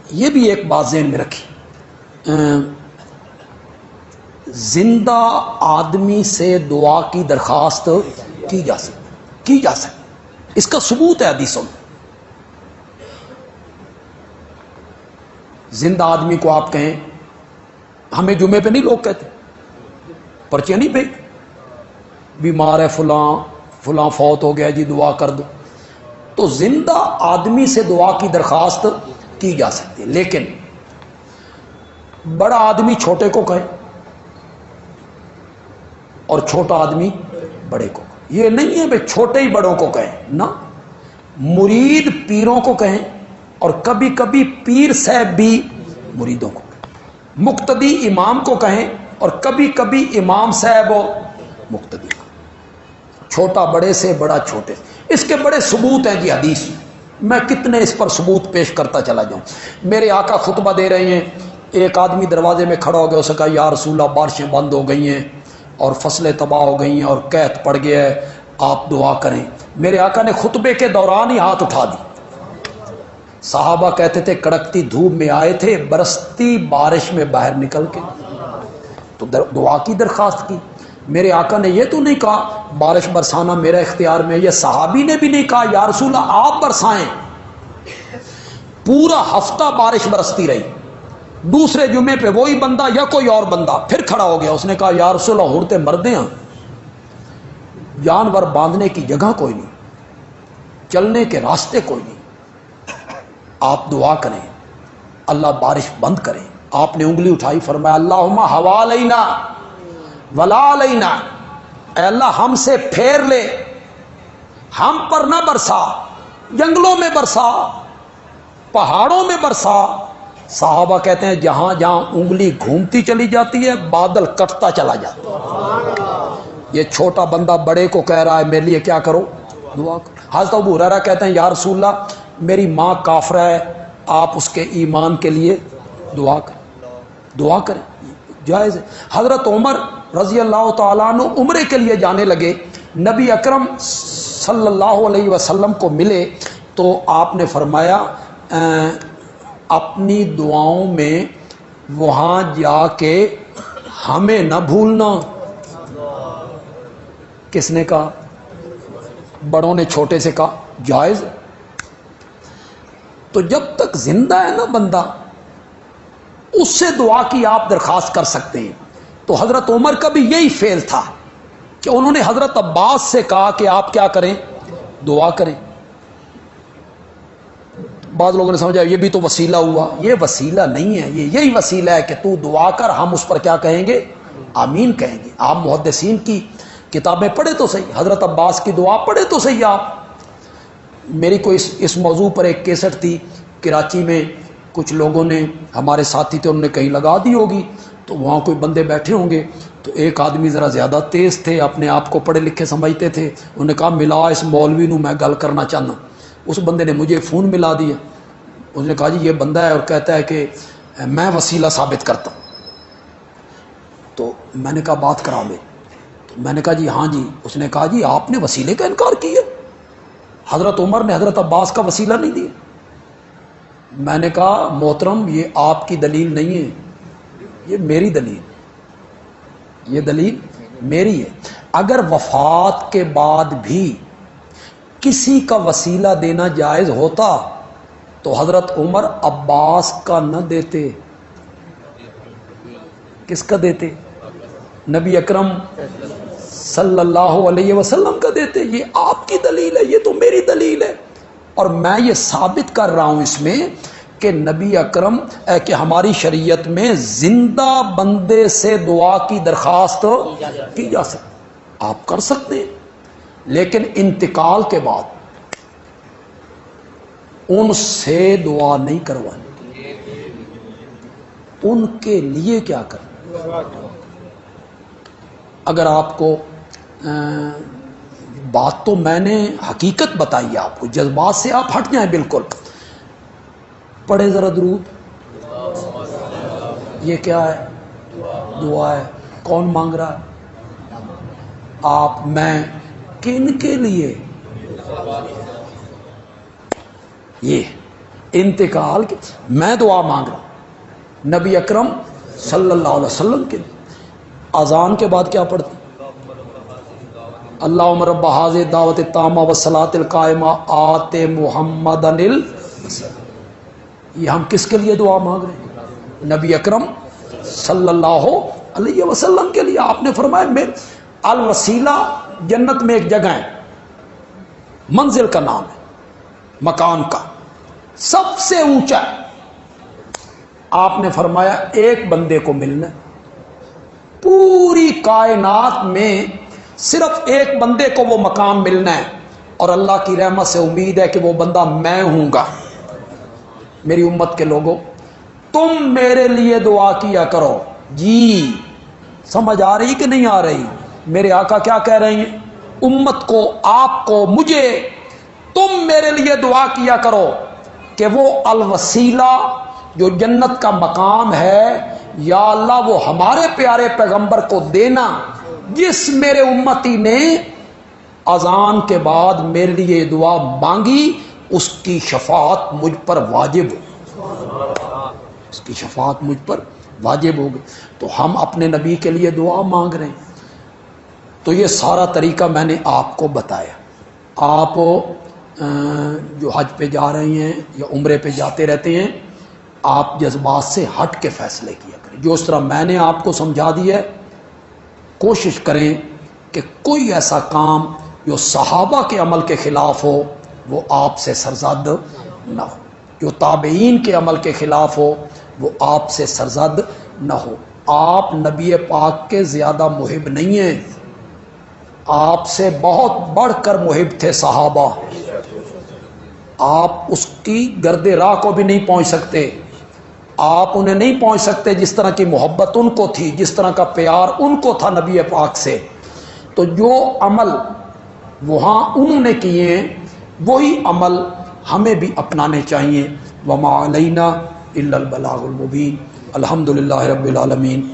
یہ بھی ایک بات ذہن میں رکھی، زندہ آدمی سے دعا کی درخواست کی جا سکتی، اس کا ثبوت ہے حدیثوں میں۔ زندہ آدمی کو آپ کہیں، ہمیں جمعے پہ نہیں لوگ کہتے، پرچیاں نہیں بھیج، بیمار ہے فلاں فوت ہو گیا جی دعا کر دو، تو زندہ آدمی سے دعا کی درخواست کی جا سکتی ہے، لیکن بڑا آدمی چھوٹے کو کہے اور چھوٹا آدمی بڑے کو کہے، یہ نہیں ہے بھائی چھوٹے ہی بڑوں کو کہیں، نہ، مرید پیروں کو کہیں اور کبھی کبھی پیر صاحب بھی مریدوں کو کہیں، مقتدی امام کو کہیں اور کبھی کبھی امام صاحب و مقتدی کو، چھوٹا بڑے سے، بڑا چھوٹے سے۔ اس کے بڑے ثبوت ہیں جی حدیث میں کتنے اس پر ثبوت پیش کرتا چلا جاؤں۔ میرے آقا خطبہ دے رہے ہیں، ایک آدمی دروازے میں کھڑا ہو گیا، اس نے کہا یا رسول اللہ بارشیں بند ہو گئی ہیں اور فصلیں تباہ ہو گئی ہیں اور قحط پڑ گیا ہے، آپ دعا کریں۔ میرے آقا نے خطبے کے دوران ہی ہاتھ اٹھا دی۔ صحابہ کہتے تھے کڑکتی دھوپ میں آئے تھے، برستی بارش میں باہر نکل کے تو دعا کی درخواست کی۔ میرے آقا نے یہ تو نہیں کہا بارش برسانا میرا اختیار میں، یہ صحابی نے بھی نہیں کہا یا رسول اللہ آپ برسائیں۔ پورا ہفتہ بارش برستی رہی، دوسرے جمعے پہ وہی بندہ یا کوئی اور بندہ پھر کھڑا ہو گیا، اس نے کہا یا رسول اللہ ہڑتے مردے ہیں، جانور باندھنے کی جگہ کوئی نہیں، چلنے کے راستے کوئی نہیں، آپ دعا کریں اللہ بارش بند کرے۔ آپ نے انگلی اٹھائی، فرمایا اللہم حوالینا ولا علینا، اے اللہ ہم سے پھیر لے، ہم پر نہ برسا، جنگلوں میں برسا، پہاڑوں میں برسا۔ صحابہ کہتے ہیں جہاں جہاں انگلی گھومتی چلی جاتی ہے بادل کٹتا چلا جاتا ہے۔ یہ چھوٹا بندہ بڑے کو کہہ رہا ہے میرے لیے کیا کرو، دعا کرو۔ حضرت ابو ہریرہ کہتے ہیں یا رسول اللہ میری ماں کافرہ ہے، آپ اس کے ایمان کے لیے دعا کریں، دعا کریں، جائز ہے۔ حضرت عمر رضی اللہ تعالیٰ عنہ عمرے کے لیے جانے لگے، نبی اکرم صلی اللہ علیہ وسلم کو ملے تو آپ نے فرمایا اپنی دعاؤں میں وہاں جا کے ہمیں نہ بھولنا۔ کس نے کہا؟ بڑوں نے چھوٹے سے کہا، جائز ہے۔ تو جب تک زندہ ہے نا بندہ، اس سے دعا کی آپ درخواست کر سکتے ہیں۔ تو حضرت عمر کا بھی یہی فعل تھا کہ انہوں نے حضرت عباس سے کہا کہ آپ کیا کریں، دعا کریں۔ بعض لوگوں نے سمجھا یہ بھی تو وسیلہ ہوا، یہ وسیلہ نہیں ہے، یہ یہی وسیلہ ہے کہ تو دعا کر، ہم اس پر کیا کہیں گے، آمین کہیں گے۔ آپ محدثین کی کتابیں پڑھے تو صحیح، حضرت عباس کی دعا پڑھے تو صحیح۔ آپ میری کوئی اس موضوع پر ایک کیسٹ تھی کراچی میں، کچھ لوگوں نے، ہمارے ساتھی تھے، انہوں نے کہیں لگا دی ہوگی، تو وہاں کوئی بندے بیٹھے ہوں گے، تو ایک آدمی ذرا زیادہ تیز تھے، اپنے آپ کو پڑھے لکھے سمجھتے تھے، انہوں نے کہا ملا اس مولوی نو میں گل کرنا چاہنا۔ اس بندے نے مجھے فون ملا دیا، اس نے کہا جی یہ بندہ ہے اور کہتا ہے کہ میں وسیلہ ثابت کرتا ہوں۔ تو میں نے کہا بات کرا لے، تو میں نے کہا جی ہاں جی۔ اس نے کہا جی آپ نے وسیلے کا انکار کیا، حضرت عمر نے حضرت عباس کا وسیلہ نہیں دیا۔ میں نے کہا محترم یہ آپ کی دلیل نہیں ہے، یہ میری دلیل، یہ دلیل میری ہے۔ اگر وفات کے بعد بھی کسی کا وسیلہ دینا جائز ہوتا تو حضرت عمر عباس کا نہ دیتے، کس کا دیتے؟ نبی اکرم صلی اللہ علیہ وسلم کا دیتے۔ یہ آپ کی دلیل ہے، یہ تو میری دلیل ہے، اور میں یہ ثابت کر رہا ہوں اس میں کہ نبی اکرم کہ ہماری شریعت میں زندہ بندے سے دعا کی درخواست کی جا سکتی، آپ کر سکتے ہیں، لیکن انتقال کے بعد ان سے دعا نہیں کروانی، ان کے لیے کیا کرنا۔ اگر آپ کو بات تو میں نے حقیقت بتائی ہے آپ کو، جذبات سے آپ ہٹ جائیں بالکل۔ پڑھے ذرا درود، یہ کیا ہے؟ دعا ہے۔ کون مانگ رہا ہے؟ آپ، میں، کن کے لیے؟ یہ انتقال کے میں دعا مانگ رہا ہوں نبی اکرم صلی اللہ علیہ وسلم کے لیے. اذان کے بعد کیا پڑھتی؟ اللہم رب ھذہ الدعوۃ التامہ والصلاۃ القائمہ آت محمدا یہ ہم کس کے لیے دعا مانگ رہے ہیں؟ نبی اکرم صلی اللہ علیہ وسلم کے لیے. آپ نے فرمایا میں الوسیلہ جنت میں ایک جگہ ہے، منزل کا نام ہے، مکان کا سب سے اونچا ہے. آپ نے فرمایا ایک بندے کو ملنا ہے، پوری کائنات میں صرف ایک بندے کو وہ مقام ملنا ہے، اور اللہ کی رحمت سے امید ہے کہ وہ بندہ میں ہوں گا. میری امت کے لوگوں تم میرے لیے دعا کیا کرو. جی سمجھ آ رہی کہ نہیں آ رہی؟ میرے آقا کیا کہہ رہے ہیں امت کو، آپ کو، مجھے، تم میرے لیے دعا کیا کرو کہ وہ الوسیلہ جو جنت کا مقام ہے، یا اللہ وہ ہمارے پیارے پیغمبر کو دینا جس میرے امتی نے اذان کے بعد میرے لیے دعا مانگی، اس کی شفاعت مجھ پر واجب ہو، اس کی شفاعت مجھ پر واجب ہوگی. تو ہم اپنے نبی کے لیے دعا مانگ رہے ہیں. تو یہ سارا طریقہ میں نے آپ کو بتایا. آپ جو حج پہ جا رہے ہیں یا عمرے پہ جاتے رہتے ہیں، آپ جذبات سے ہٹ کے فیصلے کیا کریں. جو اس طرح میں نے آپ کو سمجھا دیا ہے، کوشش کریں کہ کوئی ایسا کام جو صحابہ کے عمل کے خلاف ہو وہ آپ سے سرزد نہ ہو، جو تابعین کے عمل کے خلاف ہو وہ آپ سے سرزد نہ ہو. آپ نبی پاک کے زیادہ محب نہیں ہیں، آپ سے بہت بڑھ کر محب تھے صحابہ. آپ اس کی گرد راہ کو بھی نہیں پہنچ سکتے، آپ انہیں نہیں پہنچ سکتے جس طرح کی محبت ان کو تھی، جس طرح کا پیار ان کو تھا نبی پاک سے. تو جو عمل وہاں انہوں نے کیے ہیں وہی عمل ہمیں بھی اپنانے چاہیے. وما علینا الا البلاغ المبین. الحمدللہ رب العالمین.